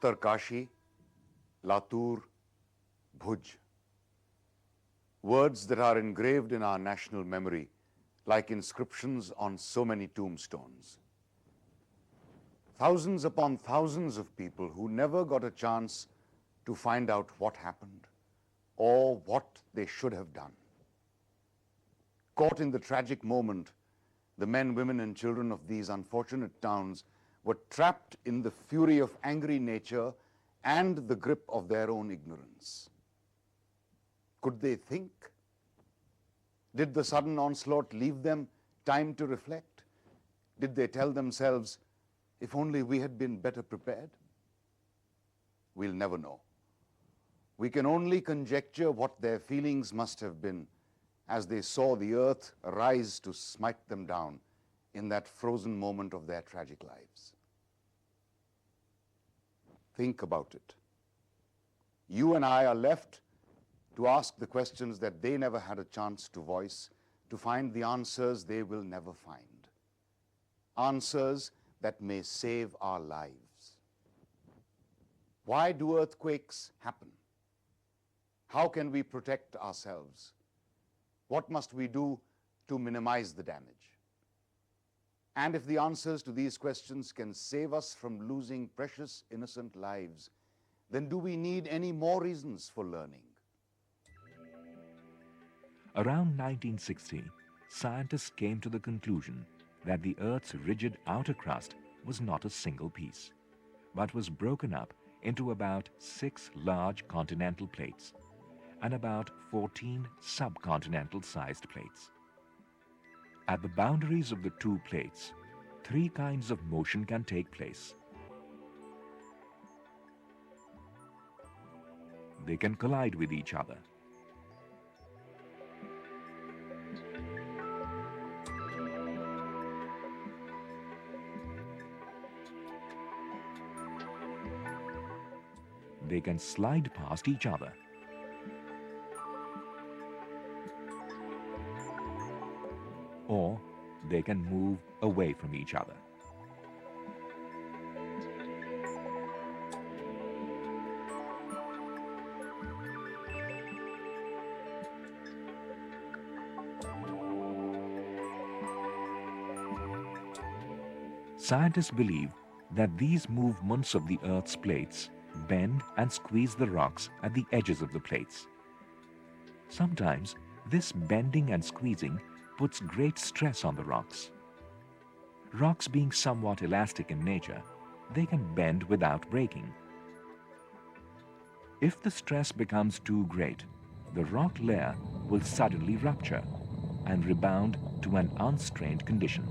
Uttarkashi, Latur, Bhuj. Words that are engraved in our national memory like inscriptions on so many tombstones. Thousands upon thousands of people who never got a chance to find out what happened or what they should have done. Caught in the tragic moment, the men, women, and children of these unfortunate towns were trapped in the fury of angry nature and the grip of their own ignorance. Could they think? Did the sudden onslaught leave them time to reflect? Did they tell themselves, if only we had been better prepared? We'll never know. We can only conjecture what their feelings must have been as they saw the earth arise to smite them down in that frozen moment of their tragic lives. Think about it. You and I are left to ask the questions that they never had a chance to voice, to find the answers they will never find. Answers that may save our lives. Why do earthquakes happen? How can we protect ourselves? What must we do to minimize the damage? And if the answers to these questions can save us from losing precious, innocent lives, then do we need any more reasons for learning? Around 1960, scientists came to the conclusion that the Earth's rigid outer crust was not a single piece, but was broken up into about 6 large continental plates and about 14 subcontinental-sized plates. At the boundaries of the 2 plates, 3 kinds of motion can take place. They can collide with each other. They can slide past each other. Or they can move away from each other. Scientists believe that these movements of the Earth's plates bend and squeeze the rocks at the edges of the plates. Sometimes this bending and squeezing puts great stress on the rocks. Rocks being somewhat elastic in nature, they can bend without breaking. If the stress becomes too great, the rock layer will suddenly rupture and rebound to an unstrained condition.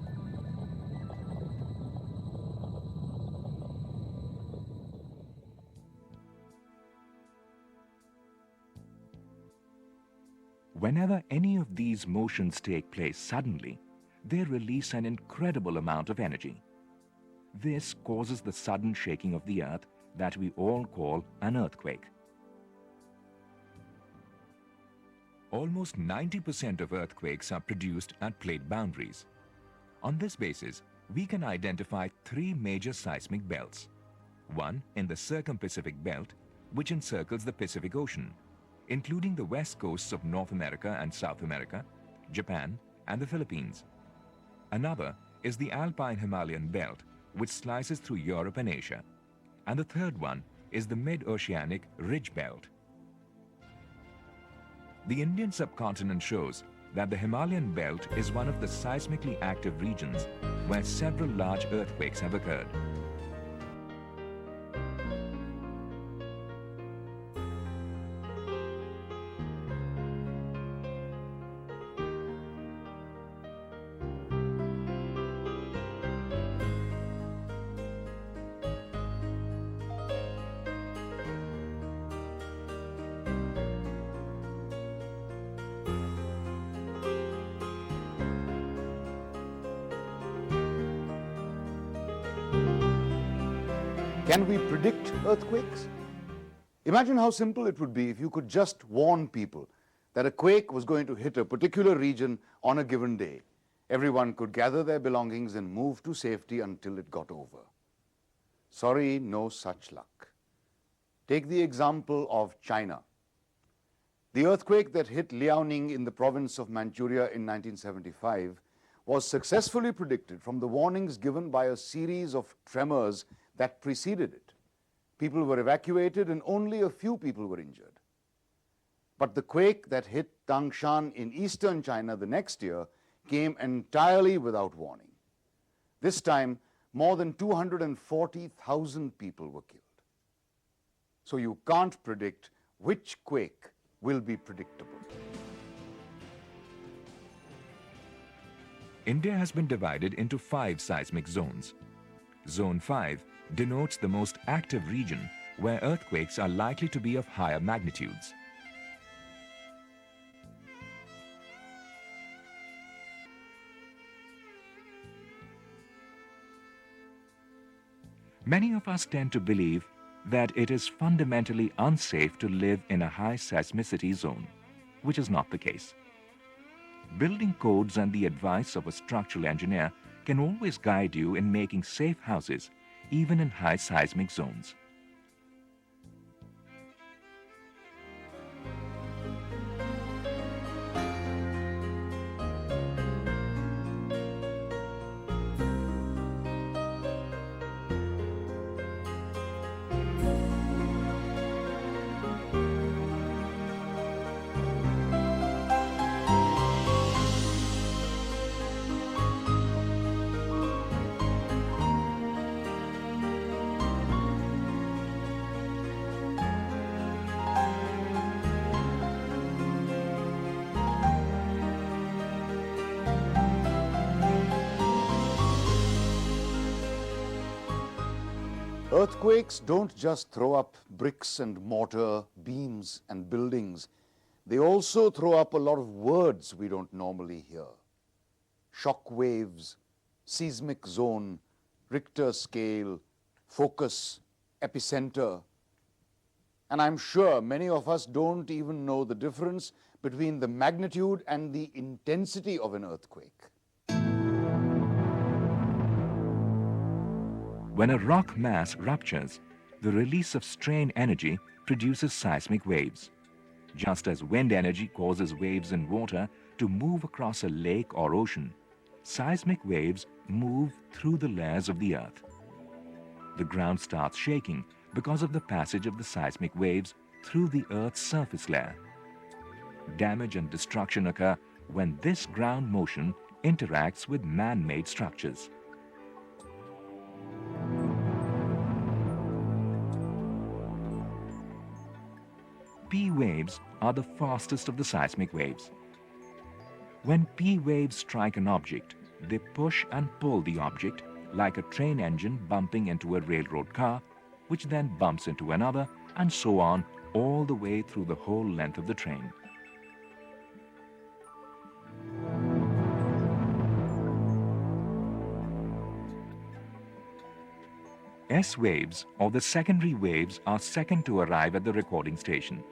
Whenever any of these motions take place suddenly, they release an incredible amount of energy. This causes the sudden shaking of the earth that we all call an earthquake. Almost 90% of earthquakes are produced at plate boundaries. On this basis, we can identify 3 major seismic belts. One in the Circum-Pacific Belt, which encircles the Pacific Ocean, including the west coasts of North America and South America, Japan, and the Philippines. Another is the Alpine Himalayan Belt, which slices through Europe and Asia. And the third one is the Mid-Oceanic Ridge Belt. The Indian subcontinent shows that the Himalayan Belt is one of the seismically active regions where several large earthquakes have occurred. Can we predict earthquakes? Imagine how simple it would be if you could just warn people that a quake was going to hit a particular region on a given day. Everyone could gather their belongings and move to safety until it got over. Sorry, no such luck. Take the example of China. The earthquake that hit Liaoning in the province of Manchuria in 1975 was successfully predicted from the warnings given by a series of tremors that preceded it. People were evacuated and only a few people were injured. But the quake that hit Tangshan in eastern China the next year came entirely without warning. This time, more than 240,000 people were killed. So you can't predict which quake will be predictable. India has been divided into 5 seismic zones. Zone 5 denotes the most active region where earthquakes are likely to be of higher magnitudes. Many of us tend to believe that it is fundamentally unsafe to live in a high seismicity zone, which is not the case. Building codes and the advice of a structural engineer can always guide you in making safe houses, even in high seismic zones. Earthquakes don't just throw up bricks and mortar, beams and buildings. They also throw up a lot of words we don't normally hear. Shock waves, seismic zone, Richter scale, focus, epicenter. And I'm sure many of us don't even know the difference between the magnitude and the intensity of an earthquake. When a rock mass ruptures, the release of strain energy produces seismic waves. Just as wind energy causes waves in water to move across a lake or ocean, seismic waves move through the layers of the earth. The ground starts shaking because of the passage of the seismic waves through the Earth's surface layer. Damage and destruction occur when this ground motion interacts with man-made structures. P waves are the fastest of the seismic waves. When P waves strike an object, they push and pull the object like a train engine bumping into a railroad car, which then bumps into another, and so on all the way through the whole length of the train. S waves, or the secondary waves, are second to arrive at the recording station.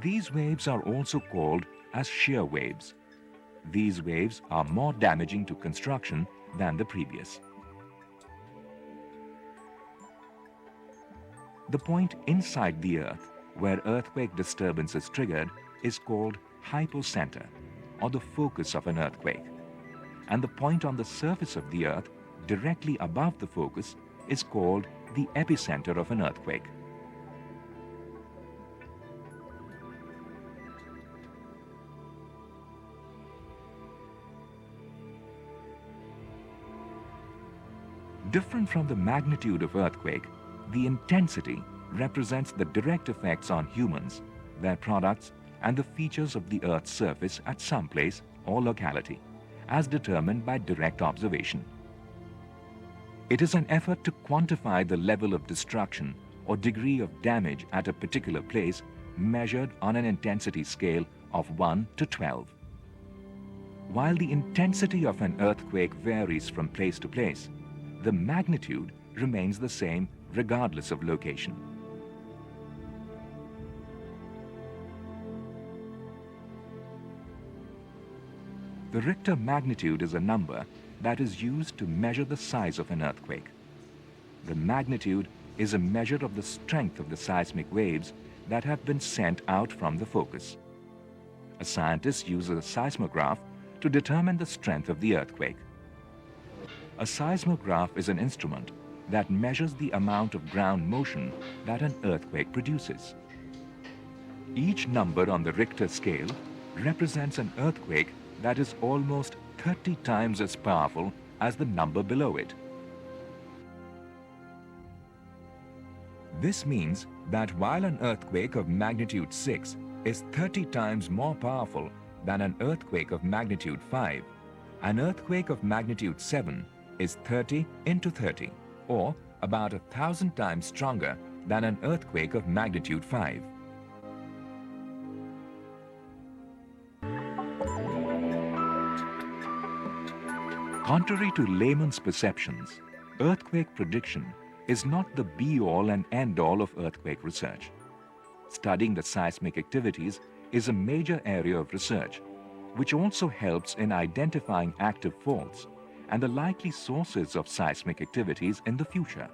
These waves are also called as shear waves. These waves are more damaging to construction than the previous. The point inside the Earth where earthquake disturbance is triggered is called hypocenter, or the focus of an earthquake. And the point on the surface of the Earth directly above the focus is called the epicenter of an earthquake. Different from the magnitude of earthquake, the intensity represents the direct effects on humans, their products, and the features of the Earth's surface at some place or locality, as determined by direct observation. It is an effort to quantify the level of destruction or degree of damage at a particular place measured on an intensity scale of 1 to 12. While the intensity of an earthquake varies from place to place, the magnitude remains the same regardless of location. The Richter magnitude is a number that is used to measure the size of an earthquake. The magnitude is a measure of the strength of the seismic waves that have been sent out from the focus. A scientist uses a seismograph to determine the strength of the earthquake. A seismograph is an instrument that measures the amount of ground motion that an earthquake produces. Each number on the Richter scale represents an earthquake that is almost 30 times as powerful as the number below it. This means that while an earthquake of magnitude 6 is 30 times more powerful than an earthquake of magnitude 5, an earthquake of magnitude 7 is 30 into 30, or about 1,000 times stronger than an earthquake of magnitude 5. Contrary to layman's perceptions, earthquake prediction is not the be-all and end-all of earthquake research. Studying the seismic activities is a major area of research, which also helps in identifying active faults and the likely sources of seismic activities in the future.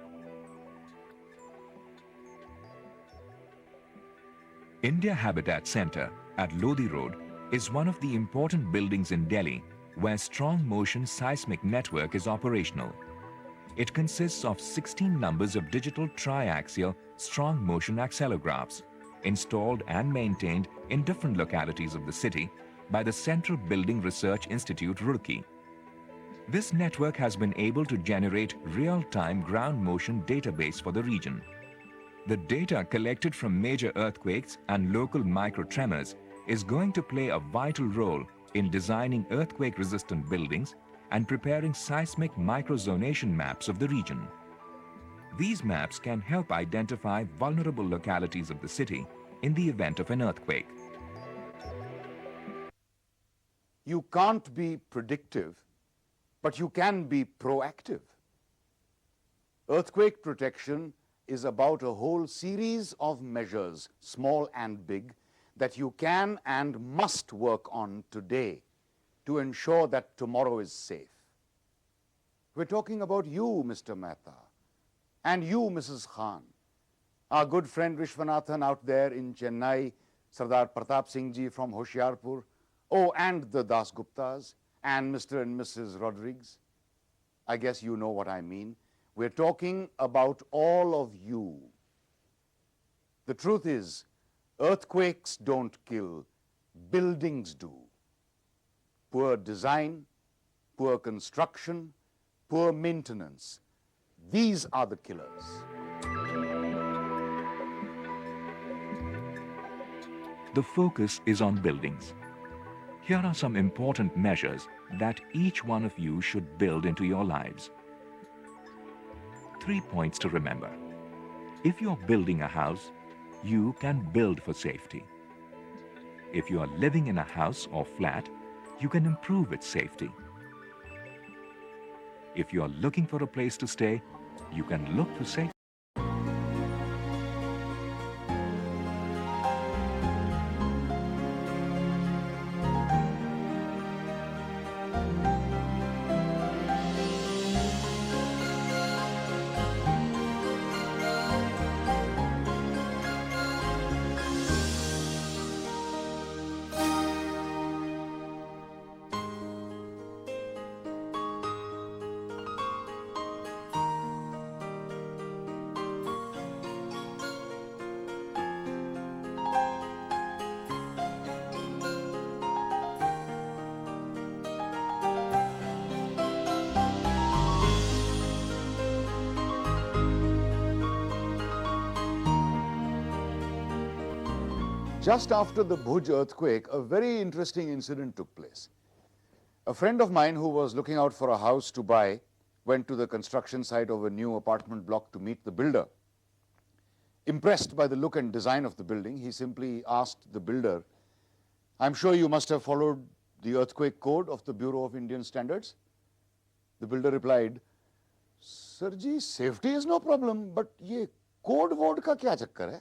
India Habitat Center at Lodi Road is one of the important buildings in Delhi where strong motion seismic network is operational. It consists of 16 numbers of digital triaxial strong motion accelerographs installed and maintained in different localities of the city by the Central Building Research Institute, Roorkee. This network has been able to generate real-time ground motion database for the region. The data collected from major earthquakes and local microtremors is going to play a vital role in designing earthquake-resistant buildings and preparing seismic microzonation maps of the region. These maps can help identify vulnerable localities of the city in the event of an earthquake. You can't be predictive, but you can be proactive. Earthquake protection is about a whole series of measures, small and big, that you can and must work on today to ensure that tomorrow is safe. We're talking about you, Mr. Mehta, and you, Mrs. Khan, our good friend Vishwanathan out there in Chennai, Sardar Pratap Singh ji from Hoshiarpur, oh, and the Das Guptas, and Mr. and Mrs. Rodriguez. I guess you know what I mean. We're talking about all of you. The truth is, earthquakes don't kill, buildings do. Poor design, poor construction, poor maintenance. These are the killers. The focus is on buildings. Here are some important measures that each one of you should build into your lives. 3 points to remember. If you're building a house, you can build for safety. If you are living in a house or flat, you can improve its safety. If you are looking for a place to stay, you can look for safety. Just after the Bhuj earthquake, a very interesting incident took place. A friend of mine who was looking out for a house to buy went to the construction site of a new apartment block to meet the builder. Impressed by the look and design of the building, he simply asked the builder, "I'm sure you must have followed the earthquake code of the Bureau of Indian Standards?" The builder replied, "Sir ji, safety is no problem, but ye code word ka kya chakkar hai?"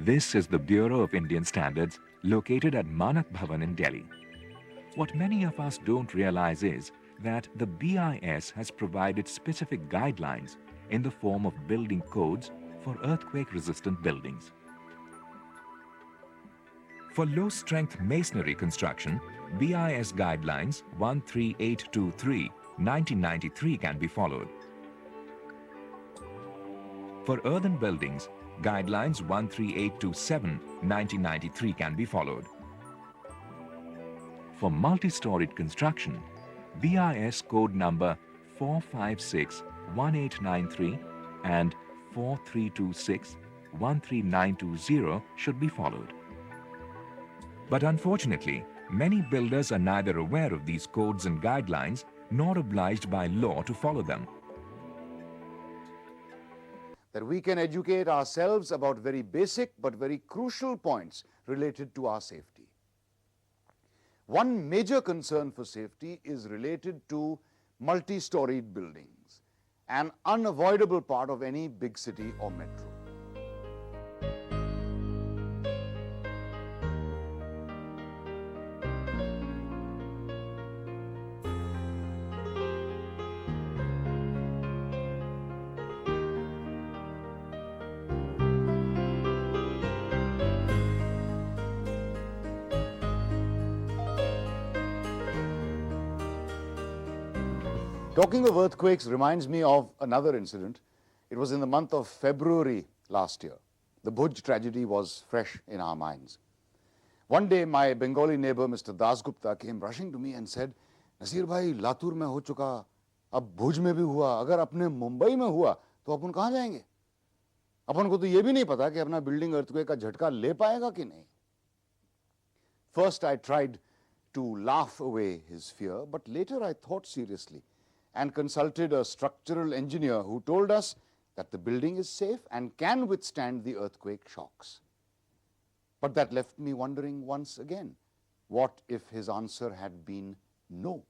This is the Bureau of Indian Standards located at Manak Bhavan in Delhi. What many of us don't realize is that the BIS has provided specific guidelines in the form of building codes for earthquake-resistant buildings. For low-strength masonry construction, BIS guidelines 13823 1993 can be followed. For earthen buildings, guidelines 13827 1993 can be followed. For multi-storied construction, BIS code number 4561893 and 4326 13920 should be followed. But unfortunately, many builders are neither aware of these codes and guidelines nor obliged by law to follow them. That we can educate ourselves about very basic but very crucial points related to our safety. One major concern for safety is related to multi-storied buildings, an unavoidable part of any big city or metro. Talking of earthquakes reminds me of another incident. It was in the month of February last year. The Bhuj tragedy was fresh in our minds. One day, my Bengali neighbor, Mr. Dasgupta, came rushing to me and said, "Nasir bhai, Latur mein ho chuka, ab Bhuj mein bhi hua, agar apne Mumbai mein hua, to अपन कहाँ जाएंगे? अपन को तो ये भी नहीं पता कि अपना बिल्डिंग earthquake का झटका ले पाएगा कि नहीं." First, I tried to laugh away his fear, but later I thought seriously and consulted a structural engineer who told us that the building is safe and can withstand the earthquake shocks. But that left me wondering once again, what if his answer had been no?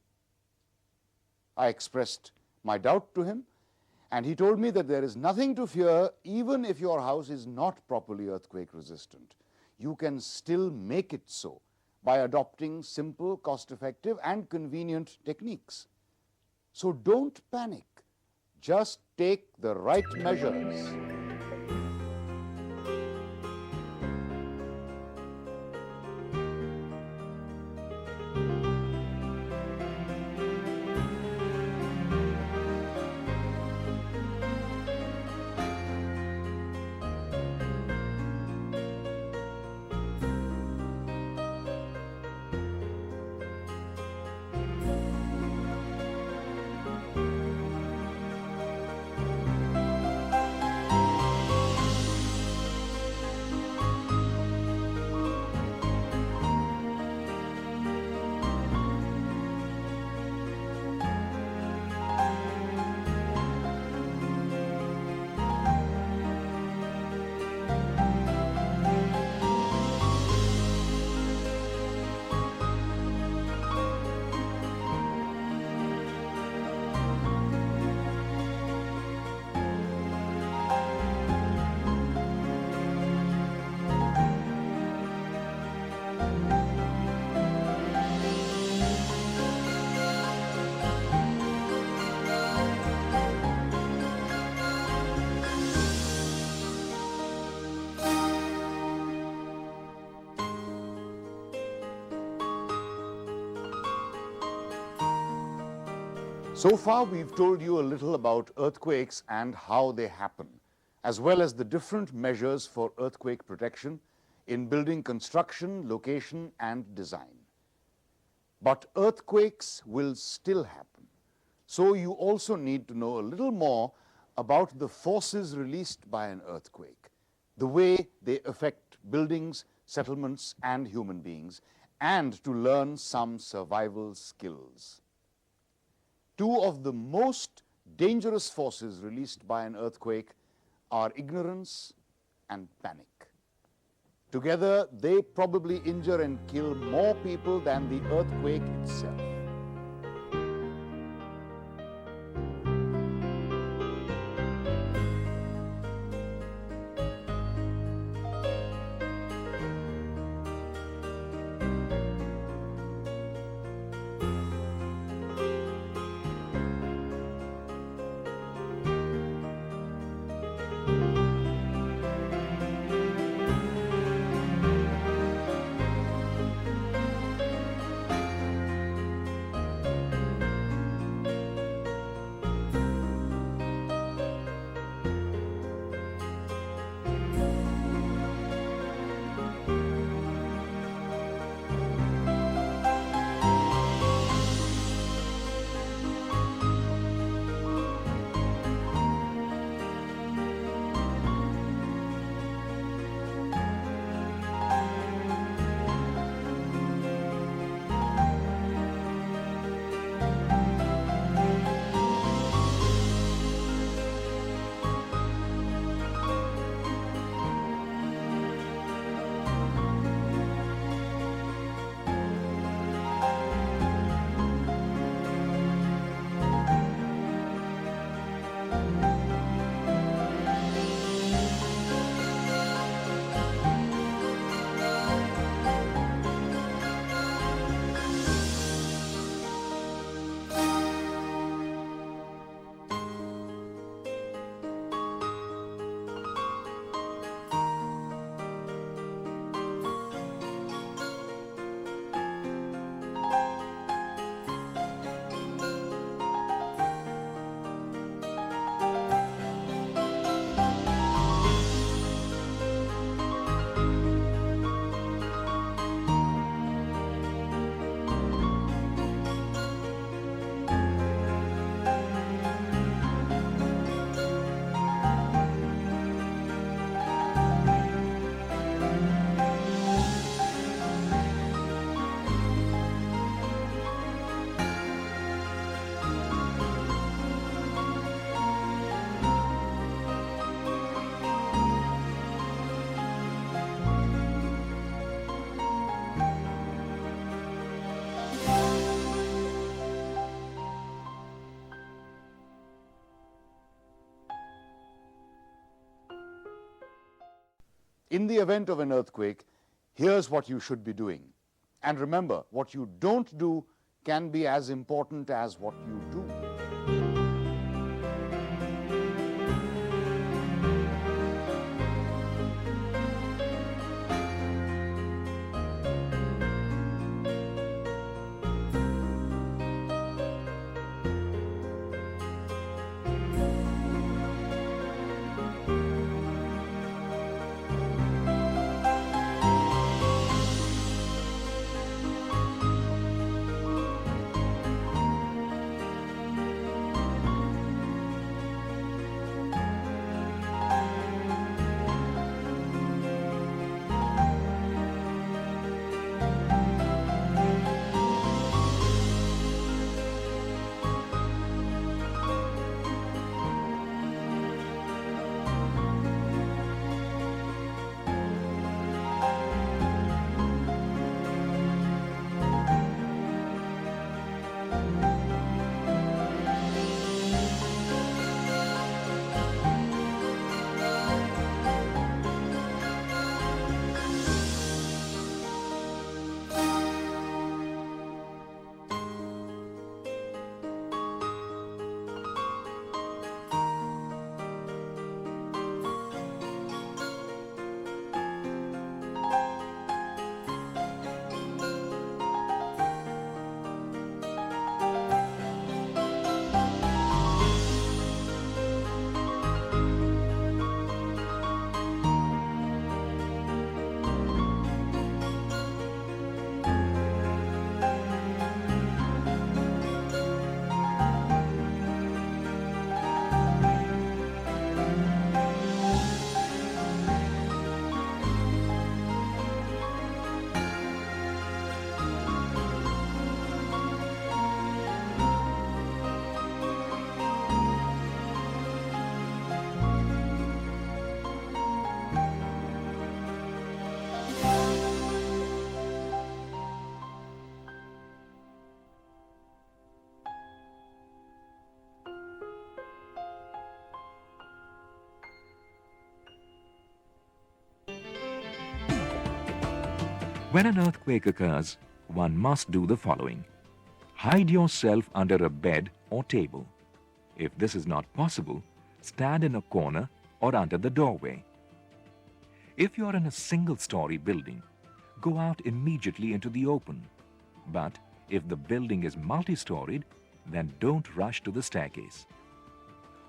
I expressed my doubt to him, and he told me that there is nothing to fear even if your house is not properly earthquake resistant. You can still make it so by adopting simple, cost-effective and convenient techniques. So don't panic, just take the right measures. So far, we've told you a little about earthquakes and how they happen, as well as the different measures for earthquake protection in building construction, location, and design. But earthquakes will still happen. So you also need to know a little more about the forces released by an earthquake, the way they affect buildings, settlements, and human beings, and to learn some survival skills. Two of the most dangerous forces released by an earthquake are ignorance and panic. Together, they probably injure and kill more people than the earthquake itself. In the event of an earthquake, here's what you should be doing. And remember, what you don't do can be as important as what you do. When an earthquake occurs, one must do the following. Hide yourself under a bed or table. If this is not possible, stand in a corner or under the doorway. If you are in a single-story building, go out immediately into the open. But if the building is multi-storied, then don't rush to the staircase.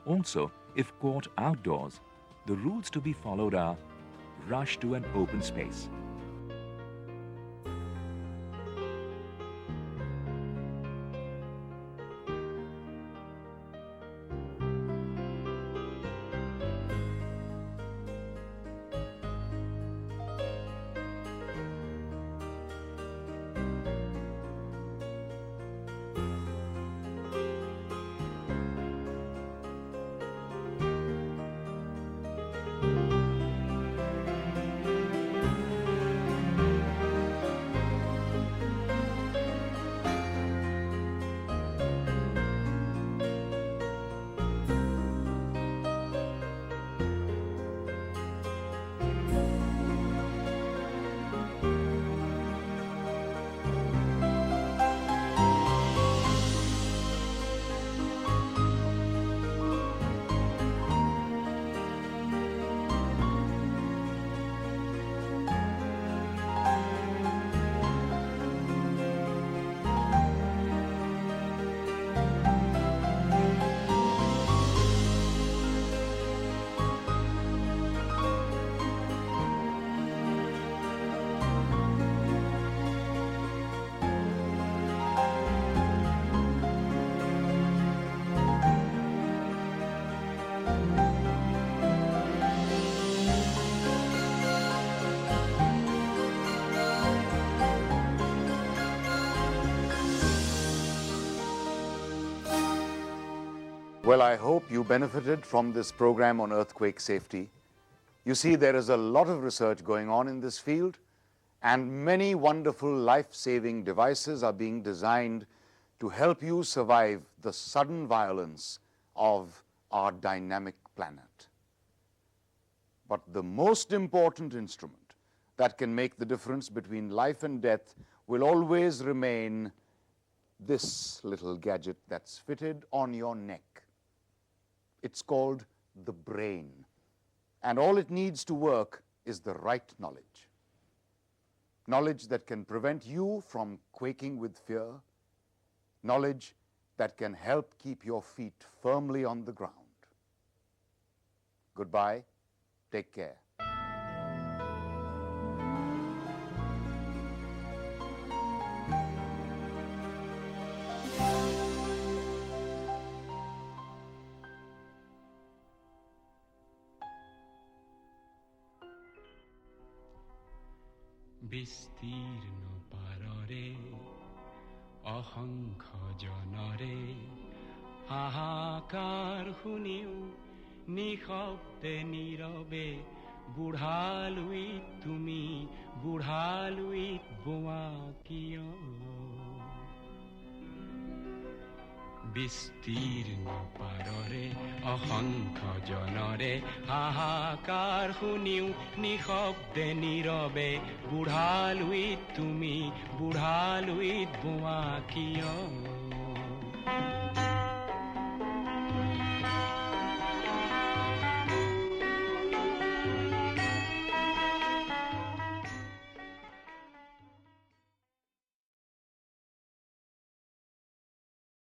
Also, if caught outdoors, the rules to be followed are: rush to an open space. Well, I hope you benefited from this program on earthquake safety. You see, there is a lot of research going on in this field, and many wonderful life-saving devices are being designed to help you survive the sudden violence of our dynamic planet. But the most important instrument that can make the difference between life and death will always remain this little gadget that's fitted on your neck. It's called the brain. And all it needs to work is the right knowledge. Knowledge that can prevent you from quaking with fear. Knowledge that can help keep your feet firmly on the ground. Goodbye. Take care. বিস্তীর্ণ পাররে অসংখ্য জনরে হাহাকাৰ শুনিও নিশব্দে নীৰৱে বুঢ়ালুইত তুমি বুঢ়ালুইত বোৱা কিয় বিস্তীৰ্ণ পাৰৰে অসংখ্য জনৰে হাহাকাৰ শুনিও নিশব্দে নীৰৱে বুঢ়ালুইত তুমি বুঢ়ালুইত বোৱা কিয়